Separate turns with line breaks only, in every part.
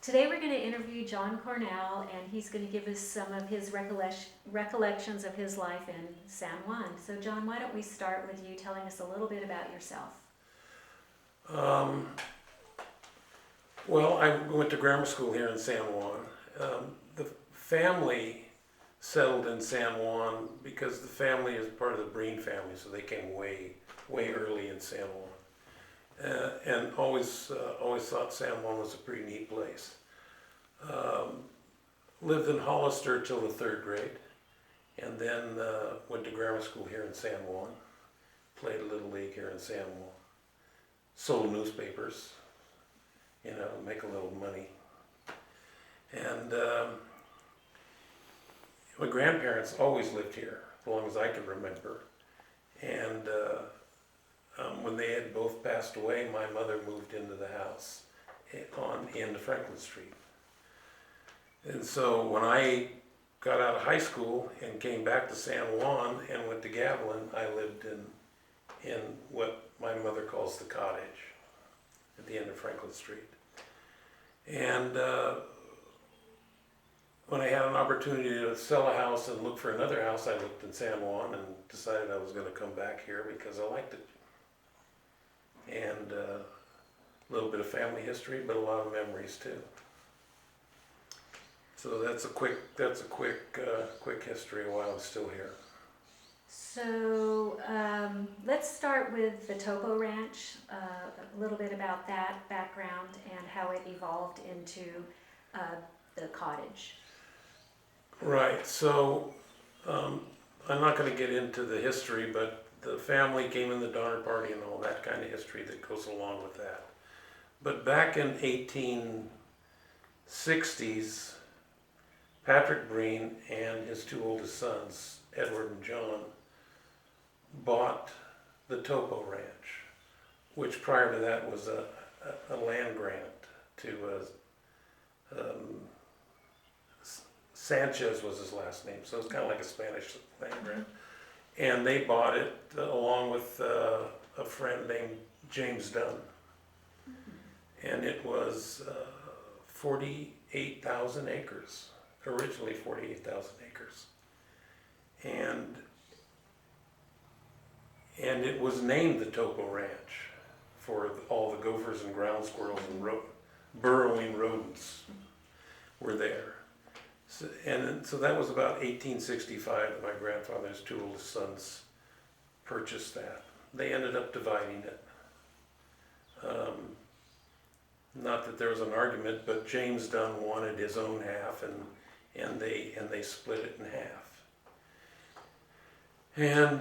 Today we're going to interview John Cornell, and he's going to give us some of his recollections of his life in San Juan. So John, why don't we start with you telling us a little bit about yourself?
Well, I went to grammar school here in San Juan. The family settled in San Juan because the family is part of the Breen family, so they came way early in San Juan. And always thought San Juan was a pretty neat place. Lived in Hollister till the third grade, and then went to grammar school here in San Juan. Played a little league here in San Juan. Sold newspapers, make a little money. And my grandparents always lived here, as long as I can remember. And when they had both passed away, my mother moved into the house on the end of Franklin Street. And so when I got out of high school and came back to San Juan and went to Gavilan, I lived in what my mother calls the cottage at the end of Franklin Street. And when I had an opportunity to sell a house and look for another house, I looked in San Juan and decided I was going to come back here because I liked it. And a little bit of family history, but a lot of memories too. So that's a quick history of why I'm still here.
So let's start with the Topo Ranch, a little bit about that background and how it evolved into the cottage.
Right, so I'm not going to get into the history, but the family came in the Donner Party and all that kind of history that goes along with that. But back in 1860s, Patrick Breen and his two oldest sons, Edward and John, bought the Topo Ranch, which prior to that was a land grant to Sanchez was his last name, so it's kind of like a Spanish land grant. And they bought it along with a friend named James Dunn. And it was 48,000 acres, originally 48,000 acres. And it was named the Topo Ranch for all the gophers and ground squirrels and burrowing rodents were there. So that was about 1865 that my grandfather's two oldest sons purchased that. They ended up dividing it. Not that there was an argument, but James Dunn wanted his own half, and they split it in half. And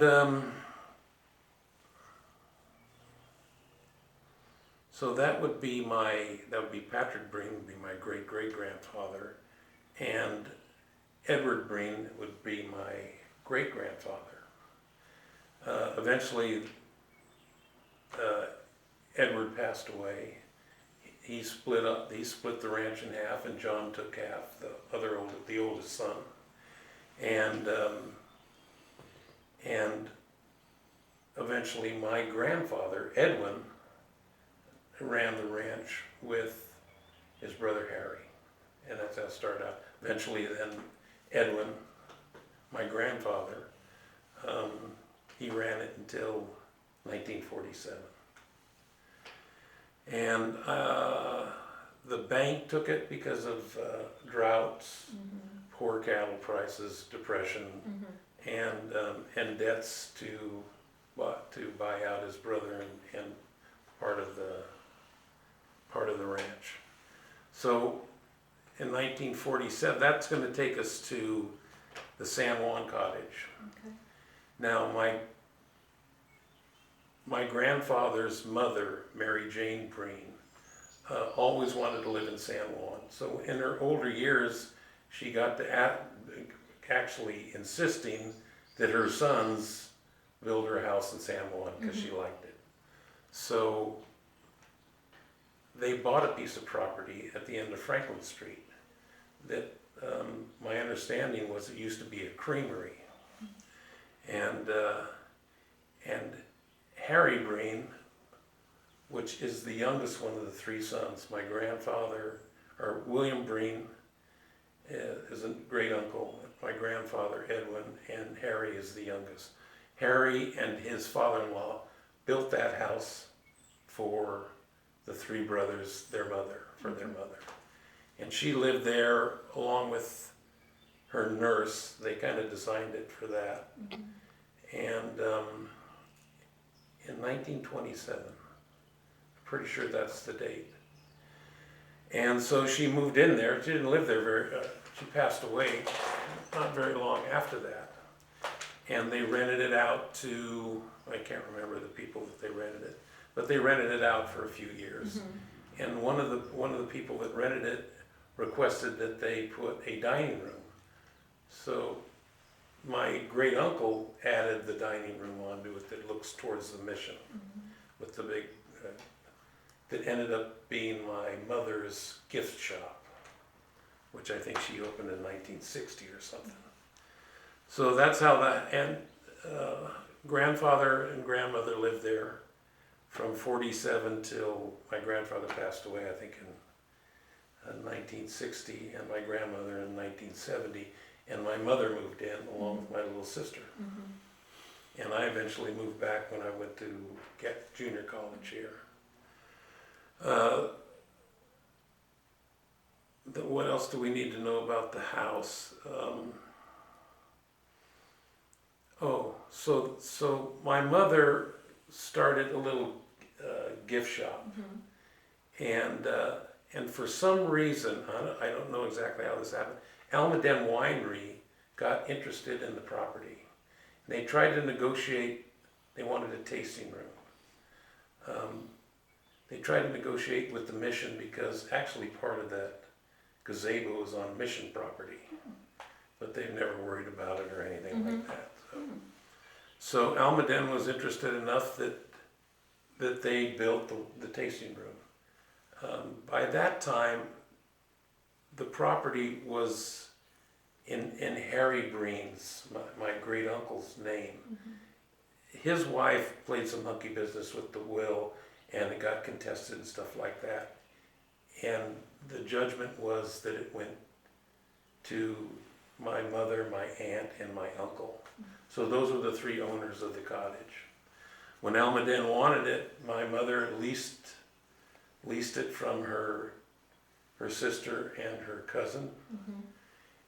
so that would be Patrick Breen would be my great grandfather. And Edward Breen would be my great-grandfather. Eventually, Edward passed away. He split the ranch in half, and John took half, the oldest son. And eventually my grandfather, Edwin, ran the ranch with his brother Harry. And that's how it started out. Eventually then Edwin, my grandfather, he ran it until 1947. And the bank took it because of droughts, poor cattle prices, depression, and debts to buy out his brother and part of the ranch. So in 1947, that's going to take us to the San Juan cottage.
Okay.
Now, my grandfather's mother, Mary Jane Breen, always wanted to live in San Juan. So in her older years, she got to actually insisting that her sons build her a house in San Juan because she liked it. So they bought a piece of property at the end of Franklin Street that my understanding was it used to be a creamery. And Harry Breen, which is the youngest one of the three sons, my grandfather or William Breen is a great uncle. My grandfather, Edwin, and Harry is the youngest. Harry and his father-in-law built that house for the three brothers, their mother. And she lived there along with her nurse. They kind of designed it for that. And in 1927, I'm pretty sure that's the date. And so she moved in there. She didn't live there she passed away not very long after that. And they rented it out to, I can't remember the people that they rented it, but they rented it out for a few years. And one of the people that rented it requested that they put a dining room. So my great uncle added the dining room onto it that looks towards the mission with the big, that ended up being my mother's gift shop, which I think she opened in 1960 or something. So that's how that, and grandfather and grandmother lived there from 47 till my grandfather passed away, I think in 1960, and my grandmother in 1970, and my mother moved in along with my little sister. And I eventually moved back when I went to get junior college here. What else do we need to know about the house? So my mother started a little gift shop, and for some reason, I don't know exactly how this happened, Almaden Winery got interested in the property. They tried to negotiate, they wanted a tasting room. They tried to negotiate with the mission because actually part of that gazebo is on mission property, but they've never worried about it or anything like that. So Almaden was interested enough that they built the tasting room. By that time, the property was in Harry Breen's, my great uncle's name. His wife played some monkey business with the will, and it got contested and stuff like that. And the judgment was that it went to my mother, my aunt, and my uncle. So those were the three owners of the cottage. When Almaden wanted it, my mother leased it from her sister and her cousin,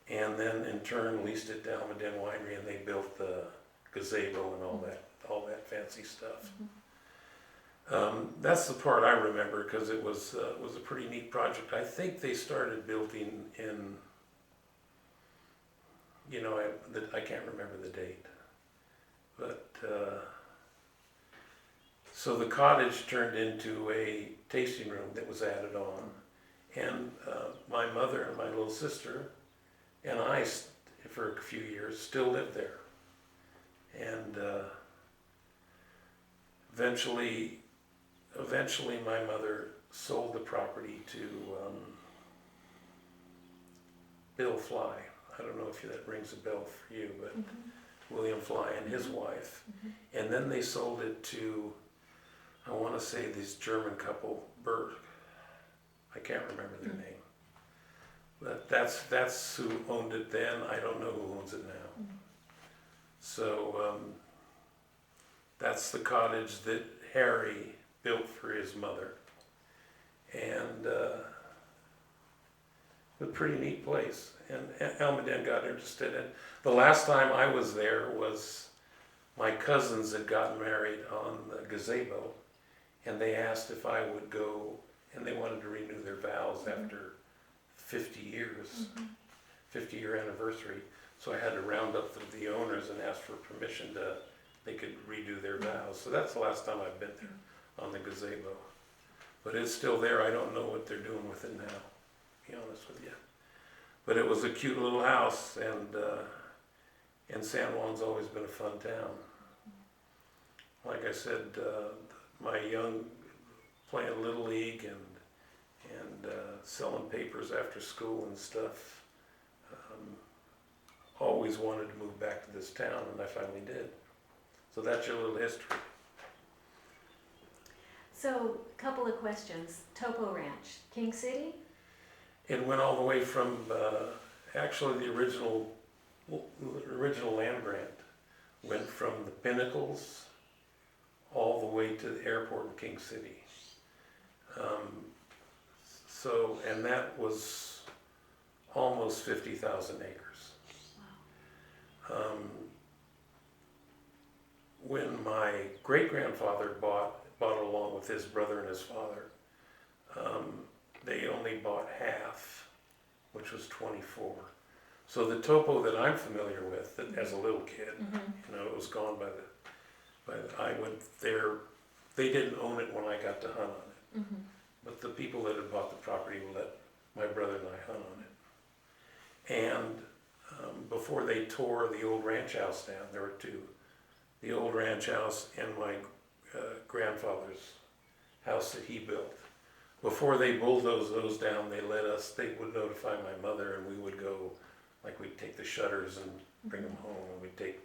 and then in turn leased it to Almaden Winery, and they built the gazebo and all that fancy stuff. That's the part I remember because it was a pretty neat project. I think they started building in, I can't remember the date, but so the cottage turned into a tasting room that was added on, and my mother and my little sister and I, for a few years, still lived there, and eventually my mother sold the property to Bill Fly. I don't know if that rings a bell for you, but William Fly and his wife. And then they sold it to, I want to say, this German couple, Berg. I can't remember their name. But that's who owned it then. I don't know who owns it now. So that's the cottage that Harry built for his mother. And a pretty neat place. And Almaden got interested in. The last time I was there was my cousins had gotten married on the gazebo, and they asked if I would go, and they wanted to renew their vows after 50 years, 50-year anniversary. So I had to round up the owners and ask for permission they could redo their vows. So that's the last time I've been there on the gazebo. But it's still there. I don't know what they're doing with it now, to be honest with you. But it was a cute little house, and San Juan's always been a fun town. Like I said, my young playing Little League and selling papers after school and stuff. Always wanted to move back to this town, and I finally did. So that's your little history.
So, couple of questions. Topo Ranch, King City?
It went all the way from, actually the original land grant went from the Pinnacles all the way to the airport in King City. And that was almost 50,000 acres. When my great-grandfather bought it along with his brother and his father, they only bought half, which was 24. So the topo that I'm familiar with, that as a little kid, it was gone I went there. They didn't own it when I got to hunt on it, but the people that had bought the property let my brother and I hunt on it. And before they tore the old ranch house down, there were two. The old ranch house and my grandfather's house that he built. Before they bulldozed those down, they would notify my mother, and we would go, like we'd take the shutters and bring them home, and we'd take,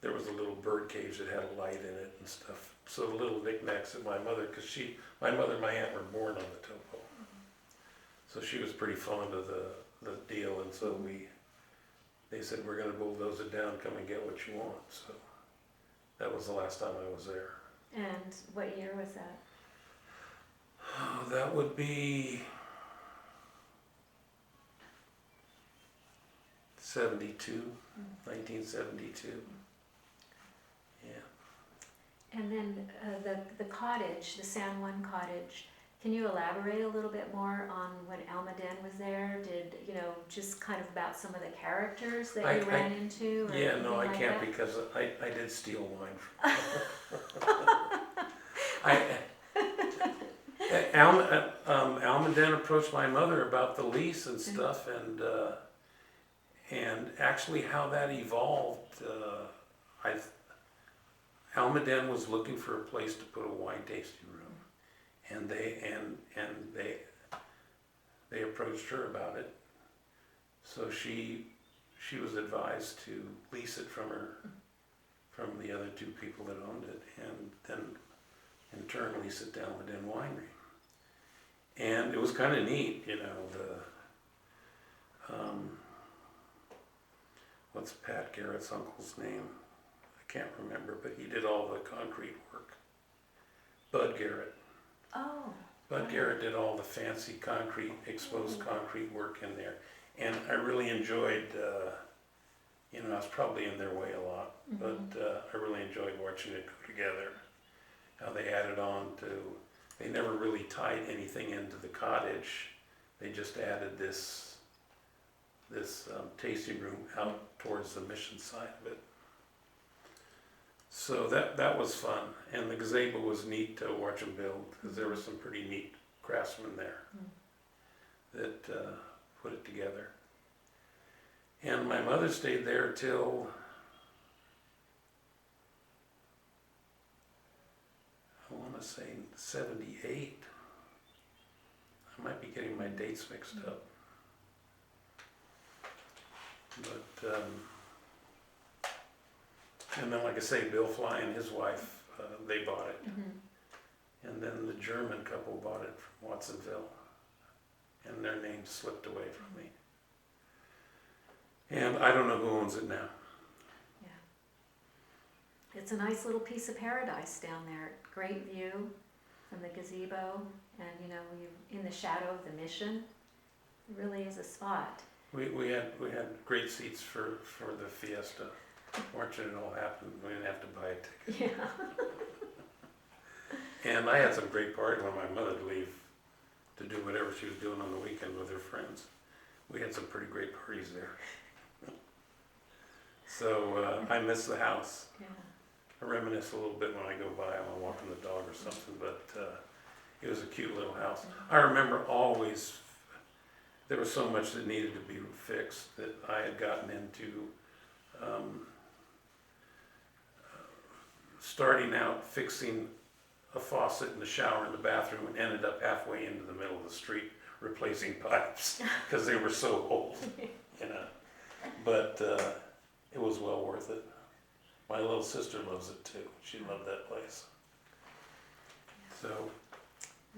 there was a little bird cage that had a light in it and stuff. So the little knickknacks that my mother, because my mother and my aunt were born on the topo. So she was pretty fond of the deal, and so they said, we're gonna bulldoze it down, come and get what you want. So that was the last time I was there.
And what year was that?
Oh, that would be 72, 1972. Yeah.
And then the cottage, the San Juan cottage, can you elaborate a little bit more on when Almaden was there? Did, just kind of about some of the characters that you ran into? Or
yeah, no, I
like
can't
that?
because I did steal wine from Almaden approached my mother about the lease and stuff, and actually how that evolved. Almaden was looking for a place to put a wine tasting room, and they approached her about it. So she was advised to lease it from the other two people that owned it, and then in turn lease it to Almaden Winery. And it was kind of neat, what's Pat Garrett's uncle's name? I can't remember, but he did all the concrete work. Bud Garrett.
Oh.
Bud Garrett did all the fancy concrete, exposed concrete work in there. And I really enjoyed, I was probably in their way a lot, but I really enjoyed watching it go together. How they added on they never really tied anything into the cottage. They just added this tasting room out towards the mission side of it. So that was fun, and the gazebo was neat to watch them build, because there were some pretty neat craftsmen there that put it together. And my mother stayed there till I want to say 78. I might be getting my dates mixed up. But, and then like I say, Bill Fly and his wife, they bought it. And then the German couple bought it from Watsonville. And their name slipped away from me. And I don't know who owns it now.
Yeah. It's a nice little piece of paradise down there. Great view from the gazebo, and you're in the shadow of the mission. It really is a spot.
We had great seats for the fiesta. Watching it all happen, we didn't have to buy a ticket.
Yeah.
And I had some great parties when my mother would leave to do whatever she was doing on the weekend with her friends. We had some pretty great parties there. So I miss the house.
Yeah.
I reminisce a little bit when I go by. I'm walking the dog or something, but it was a cute little house. I remember always, there was so much that needed to be fixed that I had gotten into starting out fixing a faucet in the shower in the bathroom, and ended up halfway into the middle of the street replacing pipes because they were so old, But it was well worth it. My little sister loves it too. She loved that place. So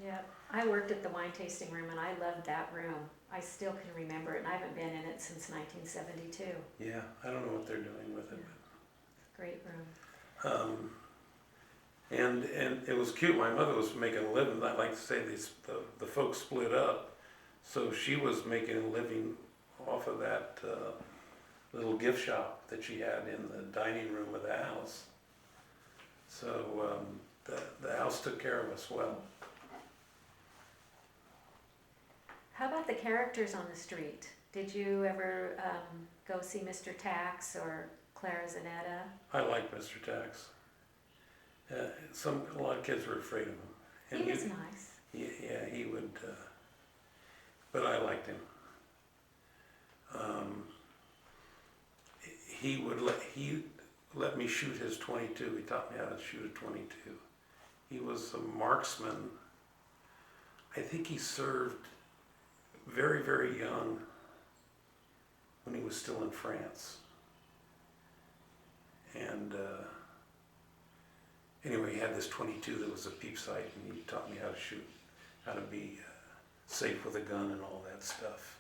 Yeah, I worked at the wine tasting room and I loved that room. I still can remember it and I haven't been in it since 1972.
Yeah, I don't know what they're doing with it.
Great room.
And it was cute. My mother was making a living. I like to say the folks split up, so she was making a living off of that little gift shop that she had in the dining room of the house. So the house took care of us well.
How about the characters on the street? Did you ever go see Mr. Tax or Clara Zanetta?
I like Mr. Tax. A lot of kids were afraid of him. And
He was nice.
Yeah, he would. But I liked him. He let me shoot his .22. He taught me how to shoot a .22. He was a marksman. I think he served very, very young when he was still in France. And anyway, he had this .22 that was a peep sight, and he taught me how to shoot, how to be safe with a gun and all that stuff.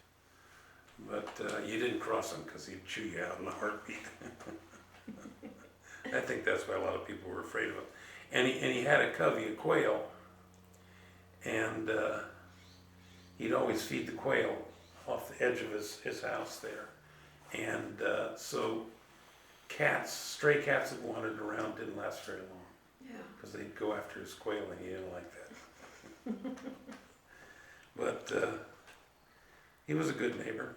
But you didn't cross him because he'd chew you out in a heartbeat. I think that's why a lot of people were afraid of him. And he had a covey of quail, and he'd always feed the quail off the edge of his house there. And so stray cats that wandered around didn't last very long.
Yeah.
Because they'd go after his quail and he didn't like that. But he was a good neighbor.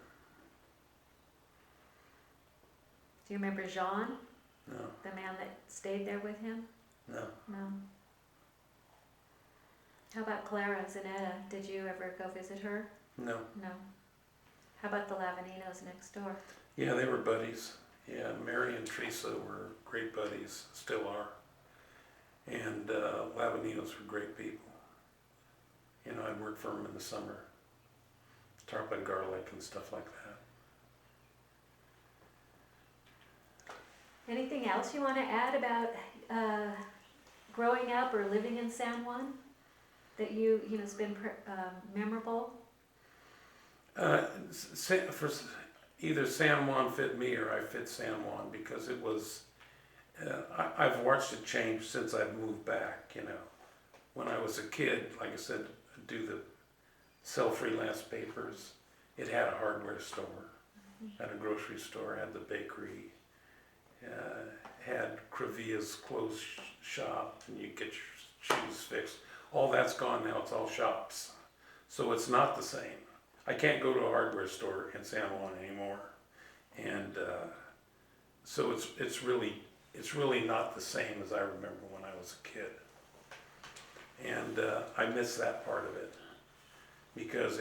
Do you remember Jean,
No,
the man that stayed there with him?
no.
No. How about Clara Zanetta? Did you ever go visit her?
No.
No. How about the Lavaninos next door?
Yeah, they were buddies. Yeah, Mary and Teresa were great buddies, still are. And Lavaninos were great people. You know, I'd work for them in the summer, tarpon garlic and stuff like that.
Anything else you want to add about growing up or living in San Juan that has been memorable?
For either San Juan fit me or I fit San Juan because it was. I've watched it change since I've moved back. You know, when I was a kid, like I said, sell freelance papers. It had a hardware store, had a grocery store, had the bakery. Had Crevia's clothes shop, and you get your shoes fixed. All that's gone now, it's all shops. So it's not the same. I can't go to a hardware store in San Juan anymore. And so it's really not the same as I remember when I was a kid. And I miss that part of it because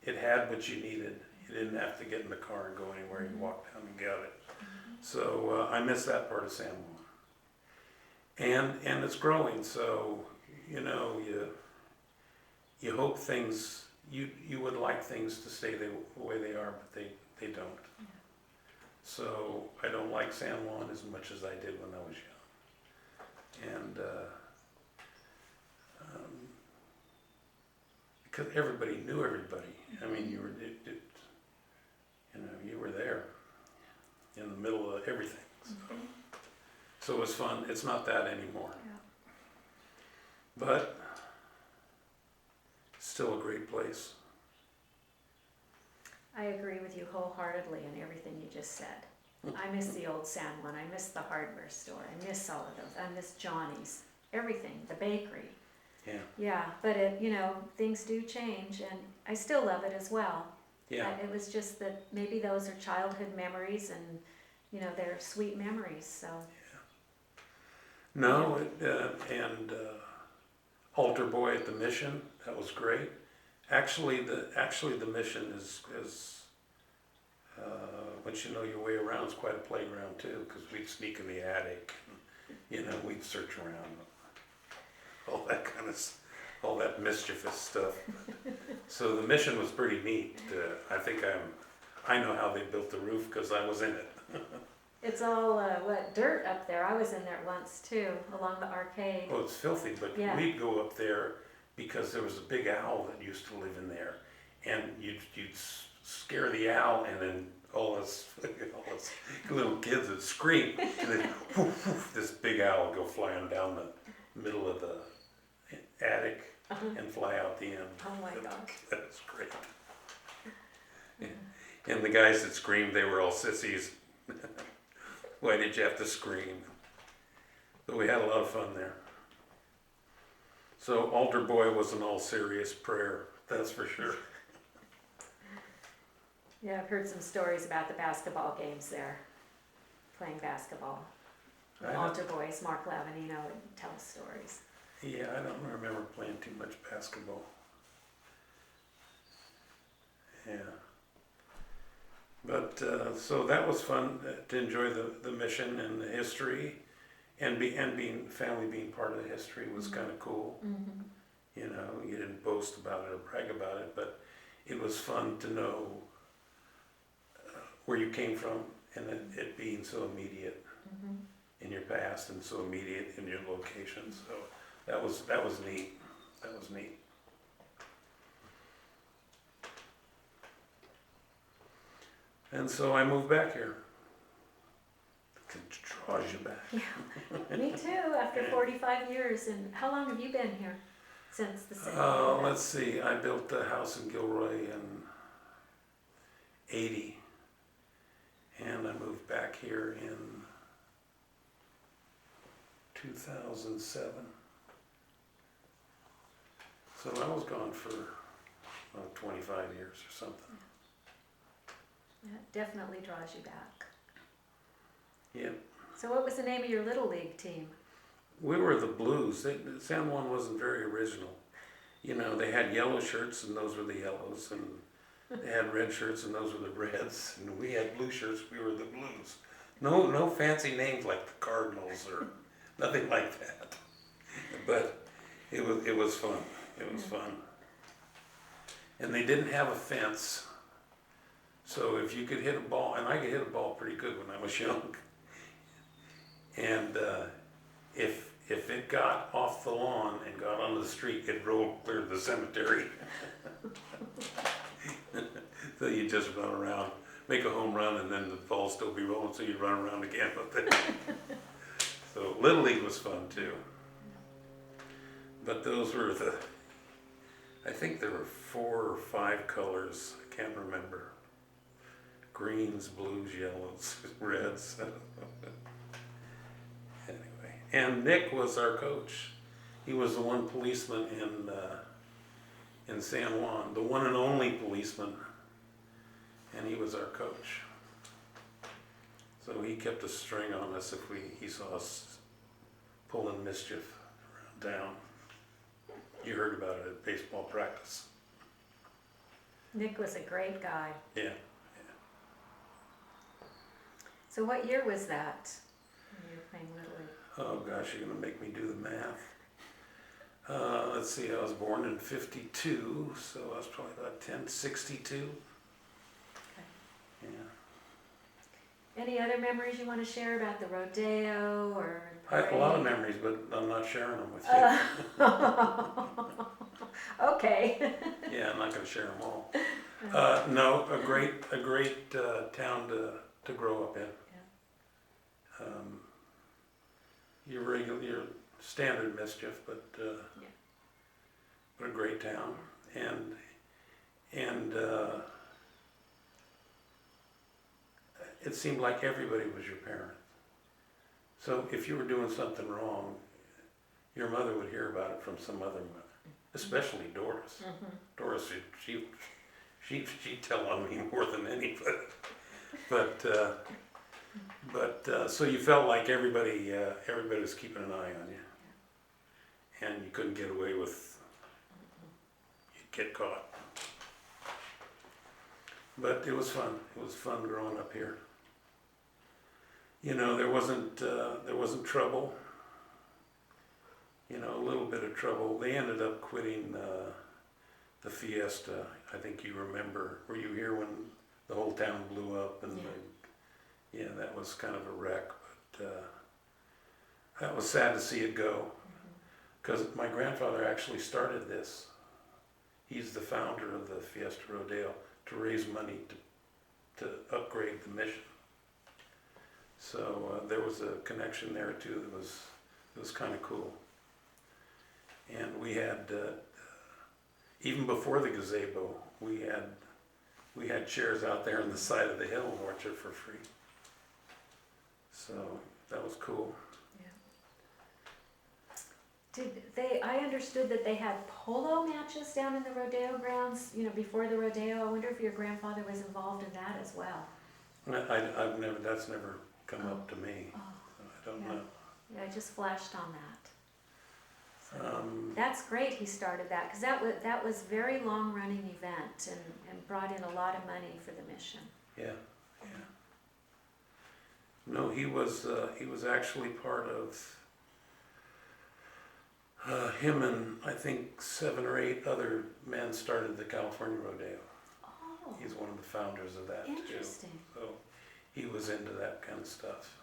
it had what you needed. You didn't have to get in the car and go anywhere. You walked down and got it. So I miss that part of San Juan. And it's growing. So you know you hope things you would like things to stay the way they are, but they don't.
Yeah.
So I don't like San Juan as much as I did when I was young. And because everybody knew everybody. I mean, you were there in the middle of everything. So it was fun. It's not that anymore.
Yeah.
But still a great place.
I agree with you wholeheartedly in everything you just said. I miss the old San Juan. I miss the hardware store. I miss all of those. I miss Johnny's. Everything. The bakery.
Yeah.
Yeah, but things do change, and I still love it as well.
Yeah.
It was just that maybe those are childhood memories, and they're sweet memories. So.
No, and Altar Boy at the Mission, that was great. Actually, the Mission is once you know your way around, it's quite a playground too, because we'd sneak in the attic, we'd search around, all that kind of, all that mischievous stuff. So the Mission was pretty neat. I think I know how they built the roof because I was in it.
It's all, dirt up there. I was in there once too, along the arcade.
Oh, it's filthy, but
Yeah.
we'd go up there because there was a big owl that used to live in there. And you'd scare the owl, and then all us little kids would scream. And then woof, woof, this big owl would go flying down the middle of the attic and fly out the end.
Oh my gosh.
That was great. And the guys that screamed, they were all sissies. Why did you have to scream? But we had a lot of fun there. So Altar Boy was an all serious prayer, that's for sure.
Yeah, I've heard some stories about the basketball games there, playing basketball.
I don't-
Altar Boys, Mark Lavanino would tell stories.
Yeah, I don't remember playing too much basketball. Yeah. But, so that was fun to enjoy the mission and the history, and family being part of the history was kind of cool.
Mm-hmm.
You know, you didn't boast about it or brag about it, but it was fun to know where you came from, and it being so immediate in your past and so immediate in your location. So that was neat. That was neat. And so I moved back here. It draws you back.
Me too, after 45 years. And how long have you been here since the city?
Let's see, I built a house in Gilroy in 80. And I moved back here in 2007. So I was gone for 25 years or something.
Yeah, it definitely draws you back.
Yeah.
So what was the name of your Little League team?
We were the Blues. San Juan wasn't very original. You know, they had yellow shirts and those were the yellows, and they had red shirts and those were the reds, and we had blue shirts, we were the Blues. No fancy names like the Cardinals or nothing like that. But it was fun. It was fun. And they didn't have a fence. So if you could hit a ball, and I could hit a ball pretty good when I was young, and if it got off the lawn and got onto the street, it rolled clear to the cemetery. So you just run around, make a home run, and then the ball still be rolling, so you run around again with it. So Little League was fun too. But those were I think there were 4 or 5 colors, I can't remember. Greens, blues, yellows, reds. Anyway, and Nick was our coach. He was the one policeman in San Juan, the one and only policeman, and he was our coach. So he kept a string on us if he saw us pulling mischief around town. You heard about it at baseball practice.
Nick was a great guy.
Yeah.
So what year was that when you were playing Little League?
Oh gosh, you're gonna make me do the math. Let's see, I was born in 52, so I was probably about 62.
Okay.
Yeah.
Any other memories you want to share about the rodeo or
I have a lot of
parade?
memories, but I'm not sharing them with you.
Okay.
Yeah, I'm not gonna share them all. No, a great town to grow up in. Your standard mischief, but a great town, and it seemed like everybody was your parent. So if you were doing something wrong, your mother would hear about it from some other mother, especially Doris. Doris, she'd tell on me more than anybody. But so you felt like everybody was keeping an eye on you, and you couldn't get away with, you'd get caught. But it was fun. It was fun growing up here. You know, there wasn't trouble. You know, a little bit of trouble. They ended up quitting the fiesta. I think you remember. Were you here when the whole town blew up and Yeah, that was kind of a wreck, but that was sad to see it go. Because my grandfather actually started this. He's the founder of the Fiesta Rodeo to raise money to upgrade the mission. So there was a connection there too. It was kind of cool. And we had even before the gazebo, we had chairs out there on the side of the hill and watch it for free. So that was cool.
I understood that they had polo matches down in the rodeo grounds, before the rodeo. I wonder if your grandfather was involved in that as well.
That's never come up to me.
Oh,
I don't
yeah.
know.
Yeah, I just flashed on that. So that's great he started that, because that was very long-running event and brought in a lot of money for the mission.
Yeah. No, he was actually part of him and I think 7 or 8 other men started the California Rodeo.
Oh,
He's one of the founders of that
interesting.
too. So he was into that kind of stuff.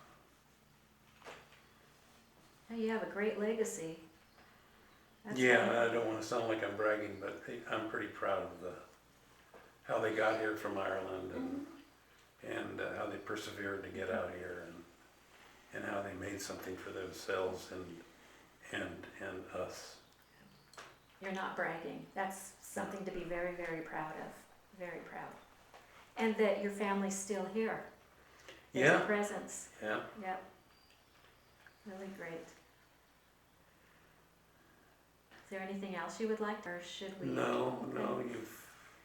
Now you have a great legacy. That's
Yeah,
wonderful.
I don't want to sound like I'm bragging, but I'm pretty proud of how they got here from Ireland and how they persevered to get out here and how they made something for themselves and us.
You're not bragging. That's something to be very, very proud of. Very proud. And that your family's still here. There's a presence.
Yeah.
Yep. Really great. Is there anything else you would like, or should we?
No,
Okay.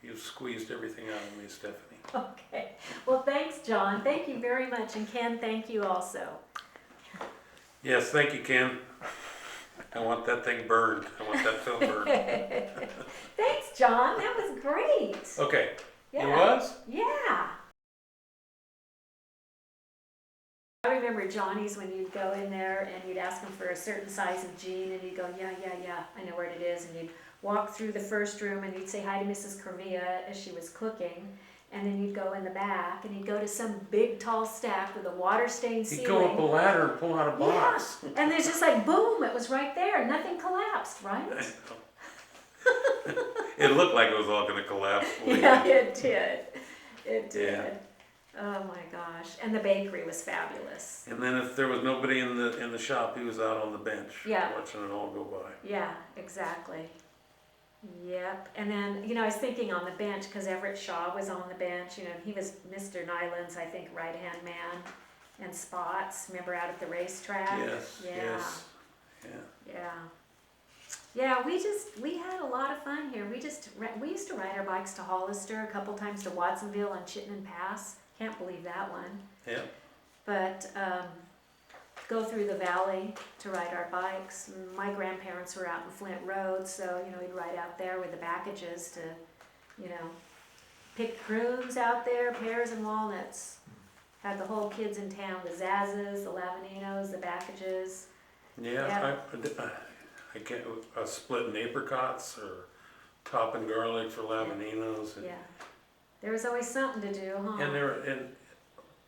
you've squeezed everything out of me, Stephanie.
Okay. Well, thanks, John. Thank you very much. And Ken, thank you also.
Yes, thank you, Ken. I want that thing burned. I want that film burned.
Thanks, John. That was great.
Okay.
Yeah.
It was?
Yeah. I remember Johnny's when you'd go in there and you'd ask him for a certain size of jean and you'd go, yeah, I know where it is. And you'd walk through the first room and you'd say hi to Mrs. Corvia as she was cooking. And then you'd go in the back and you'd go to some big tall stack with a water stained ceiling.
He'd go up a ladder and pull out a box.
Yeah. And there's just like, boom, it was right there. Nothing collapsed, right?
It looked like it was all going to collapse.
Yeah, it did. It did.
Yeah.
Oh my gosh. And the bakery was fabulous.
And then if there was nobody in the shop, he was out on the bench
Yeah.
watching it all go by.
Yeah, exactly. Yep. And then, I was thinking on the bench, because Everett Shaw was on the bench, he was Mr. Nyland's, I think, right-hand man. And Spots, remember out at the racetrack?
Yes,
Yeah.
yes. Yeah.
Yeah, we had a lot of fun here. We used to ride our bikes to Hollister, a couple times to Watsonville on Chittenden Pass. Can't believe that one.
Yeah.
But go through the valley to ride our bikes. My grandparents were out in Flint Road, so we'd ride out there with the packages to, pick prunes out there, pears and walnuts. Had the whole kids in town, the Zazzas, the Lavaninos, the packages.
Yeah, I can't, splitting apricots or topping garlic for lavaninos. And,
Yeah. There was always something to do, huh?
and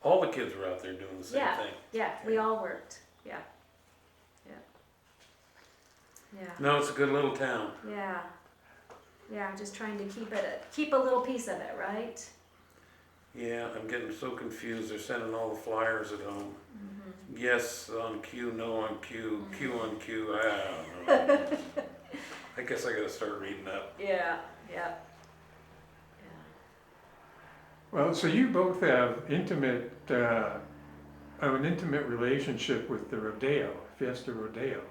all the kids were out there doing the same thing.
Yeah, we all worked. Yeah.
No, it's a good little town.
Yeah. I'm just trying to keep a little piece of it, right?
Yeah, I'm getting so confused. They're sending all the flyers at home.
Mm-hmm.
Yes on cue, no on cue, Q on cue. I don't know. I guess I gotta start reading up.
Yeah.
Well, so you both have an intimate relationship with the rodeo, Fiesta Rodeo.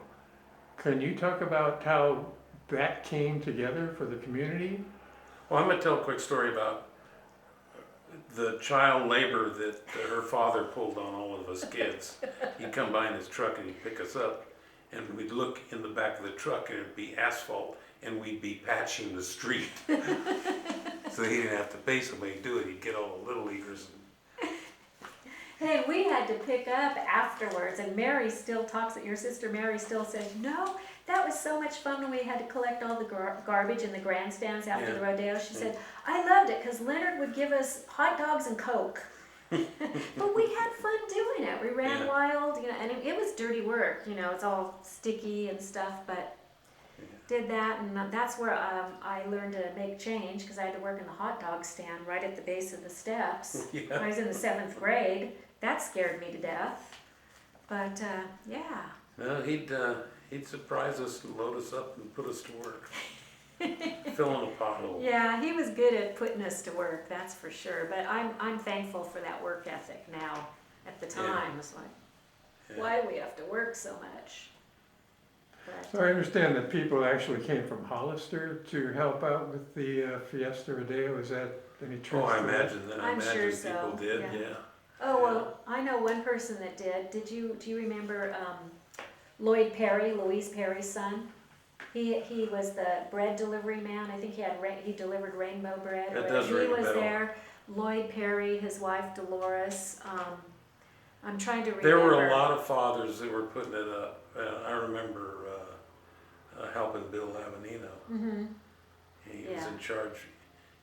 Can you talk about how that came together for the community?
Well, I'm gonna tell a quick story about the child labor that her father pulled on all of us kids. He'd come by in his truck and he'd pick us up, and we'd look in the back of the truck and it'd be asphalt, and we'd be patching the street. So he didn't have to pay somebody to do it. He'd get all the little leaguers.
Hey, we had to pick up afterwards, and Mary still talks. Your sister Mary still says, "No, that was so much fun when we had to collect all the garbage in the grandstands after the rodeo." She said, "I loved it because Leonard would give us hot dogs and Coke." But we had fun doing it. We ran
Yeah.
wild, you know, and it was dirty work, you know, it's all sticky and stuff, but did that, and that's where I learned to make change, because I had to work in the hot dog stand right at the base of the steps. When I
Yeah.
was in the 7th grade. That scared me to death. But yeah.
No, he'd surprise us and load us up and put us to work. Filling a pothole.
Yeah, he was good at putting us to work, that's for sure. But I'm thankful for that work ethic now. At the time, it's like,
Yeah.
why do we have to work so much? But,
So I understand that people actually came from Hollister to help out with the Fiesta Rodeo. Is that any truth?
Oh, I
to that?
imagine that. I
I'm
imagine
sure
people
so,
did,
yeah.
yeah.
oh, well, I know one person that did. Do you remember Lloyd Perry, Louise Perry's son? He was the bread delivery man. I think he delivered rainbow bread.
That does ring a
He was
bell.
there. Lloyd Perry, his wife Dolores. I'm trying to remember.
There were a lot of fathers that were putting it up. I remember helping Bill Avenino.
Mm-hmm.
He was
Yeah.
in charge.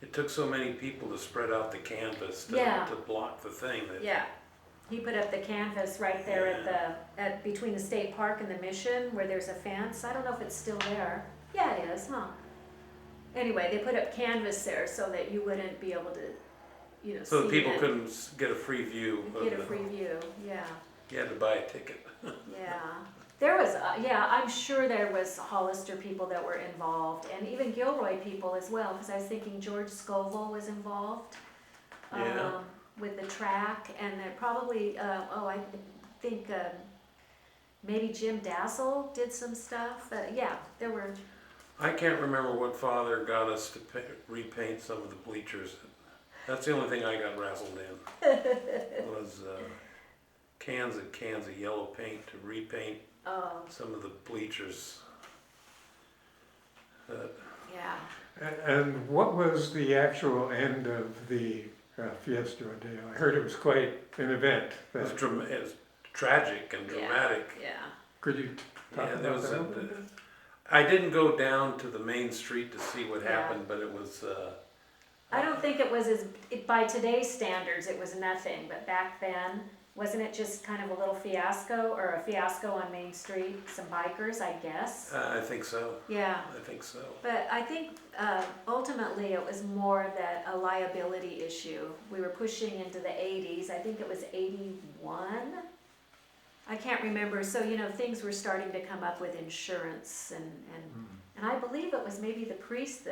It took so many people to spread out the canvas
Yeah.
to block the thing. That,
Yeah. He put up the canvas right there at between the state park and the mission, where there's a fence. I don't know if it's still there. Yeah, it is, huh? Anyway, they put up canvas there so that you wouldn't be able to, you know,
so that
see
people
it.
couldn't get a free view.
Get
of
a free view. Yeah.
You had to buy a ticket.
Yeah, there was, I'm sure there was Hollister people that were involved, and even Gilroy people as well, because I was thinking George Scoville was involved
Yeah.
with the track, and there probably, I think maybe Jim Dassel did some stuff. Yeah, there were.
I can't remember what father got us to repaint some of the bleachers. That's the only thing I got razzled in. Was cans of yellow paint to repaint some of the bleachers.
Yeah.
And what was the actual end of the Fiesta Rodeo? I heard it was quite an event.
It was tragic and dramatic.
Yeah.
Could you talk
Yeah,
about
there was
that a little bit?
I didn't go down to the main street to see what
Yeah.
happened, but it was.
I don't think it was by today's standards, it was nothing, but back then, wasn't it just kind of a little fiasco, or a fiasco on Main Street, some bikers, I guess?
I think so.
Yeah,
I think so.
but I think ultimately it was more that a liability issue. We were pushing into the 80s, I think it was 81? I can't remember, so you know, things were starting to come up with insurance, and I believe it was maybe the priest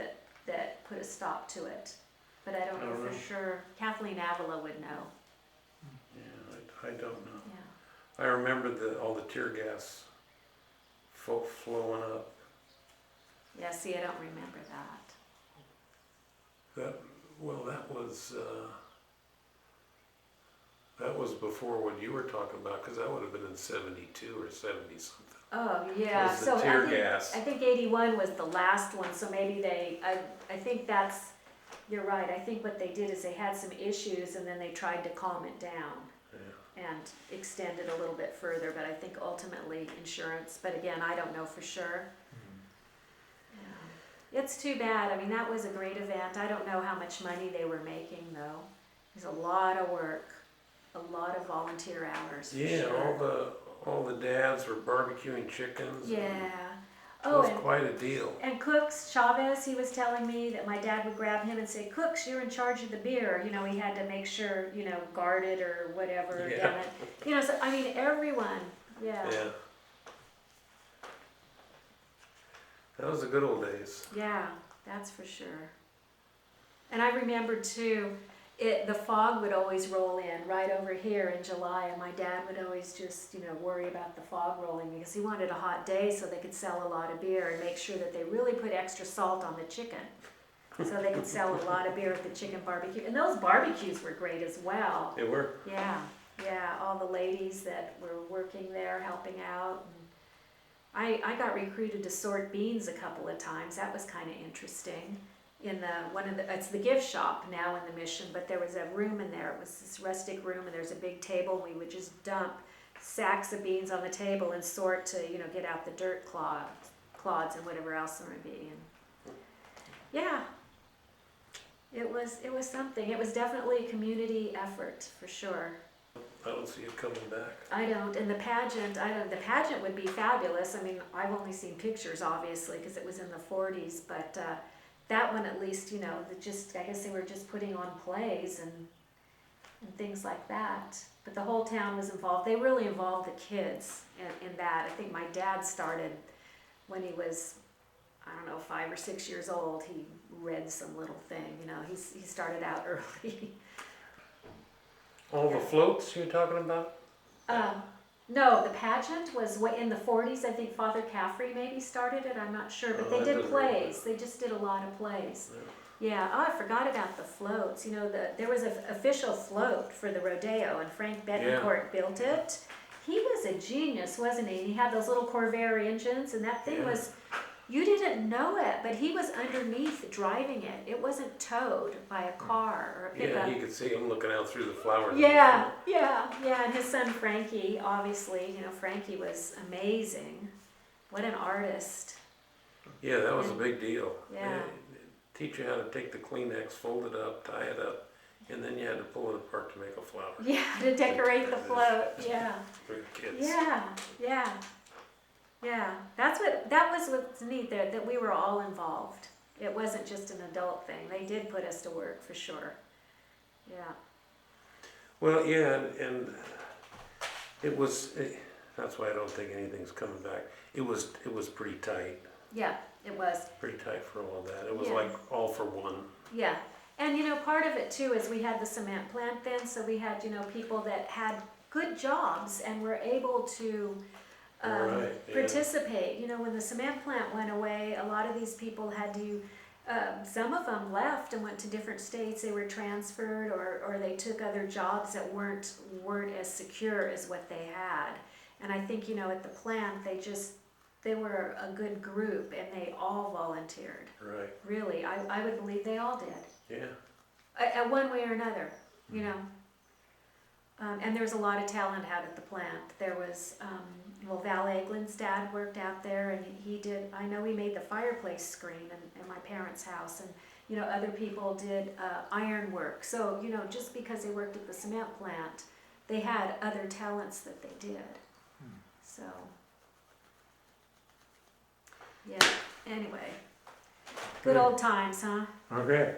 that put a stop to it. But I don't know for sure. Kathleen Avila would know.
Yeah, I don't know.
Yeah.
I remember all the tear gas flowing up.
Yeah, see, I don't remember that.
That was before what you were talking about, because that would have been in 72 or 70 something.
Oh, yeah,
Was the
so
tear gas.
I think 81 was the last one, so maybe I think you're right. I think what they did is they had some issues and then they tried to calm it down. And extend it a little bit further, but I think ultimately insurance, but again, I don't know for sure. Yeah. It's too bad. I mean, that was a great event. I don't know how much money they were making though. There's a lot of work, a lot of volunteer hours for
Yeah,
sure.
all the dads were barbecuing chickens.
Yeah.
It
Oh,
was quite a deal.
and Cooks, Chavez, he was telling me that my dad would grab him and say, Cooks, you're in charge of the beer. You know, he had to make sure, you know, guard it or whatever.
Yeah.
Damn it. You know, so, I mean, everyone, yeah.
Yeah. That was the good old days.
Yeah, that's for sure. And I remember too, the fog would always roll in right over here in July, and my dad would always just, you know, worry about the fog rolling because he wanted a hot day so they could sell a lot of beer and make sure that they really put extra salt on the chicken so they could sell a lot of beer at the chicken barbecue. And those barbecues were great as well.
They were.
Yeah, all the ladies that were working there helping out. And I got recruited to sort beans a couple of times. That was kind of interesting. In it's the gift shop now in the Mission, but there was a room in there. It was this rustic room, and there's a big table. We would just dump sacks of beans on the table and sort to, you know, get out the dirt clods and whatever else there would be. And yeah, It was something. It was definitely a community effort, for sure.
I don't see it coming back.
I don't, and the pageant would be fabulous. I mean, I've only seen pictures, obviously, because it was in the 40s, but that one at least, you know, I guess they were just putting on plays and things like that. But the whole town was involved. They really involved the kids in that. I think my dad started when he was, I don't know, 5 or 6 years old. He read some little thing, you know, he started out early.
All the floats you're talking about?
No, the pageant was in the 40s. I think Father Caffrey maybe started it. I'm not sure, but they did plays. They just did a lot of plays. Yeah. Oh, I forgot about the floats. You know, there was an official float for the rodeo, and Frank Betancourt built it. He was a genius, wasn't he? He had those little Corvair engines, and that thing was. You didn't know it, but he was underneath driving it. It wasn't towed by a car or a pickup.
Yeah, you could see him looking out through the flowers.
Yeah. And his son Frankie, obviously, you know, Frankie was amazing. What an artist.
Yeah, that was a big deal.
Yeah.
They teach you how to take the Kleenex, fold it up, tie it up, and then you had to pull it apart to make a flower.
Yeah, to decorate the float. Yeah.
For the kids.
Yeah. That was what's neat there, that we were all involved. It wasn't just an adult thing. They did put us to work for sure. Yeah.
Well, yeah, and it was, that's why I don't think anything's coming back. It was pretty tight.
Yeah, it was.
Pretty tight for all of that. It was
Yeah.
like all for one.
Yeah. And you know, part of it too is we had the cement plant then, so we had, you know, people that had good jobs and were able to participate. You know, when the cement plant went away, a lot of these people had to, some of them left and went to different states. They were transferred, or they took other jobs that weren't as secure as what they had. And I think, you know, at the plant, they were a good group and they all volunteered.
Right.
Really, I would believe they all did.
Yeah.
One way or another, you know. And there's a lot of talent out at the plant. There was, Val Eglin's dad worked out there, and he did, I know he made the fireplace screen in my parents' house, and, you know, other people did iron work. So, you know, just because they worked at the cement plant, they had other talents that they did. So, yeah, anyway. Good old times, huh?
Okay.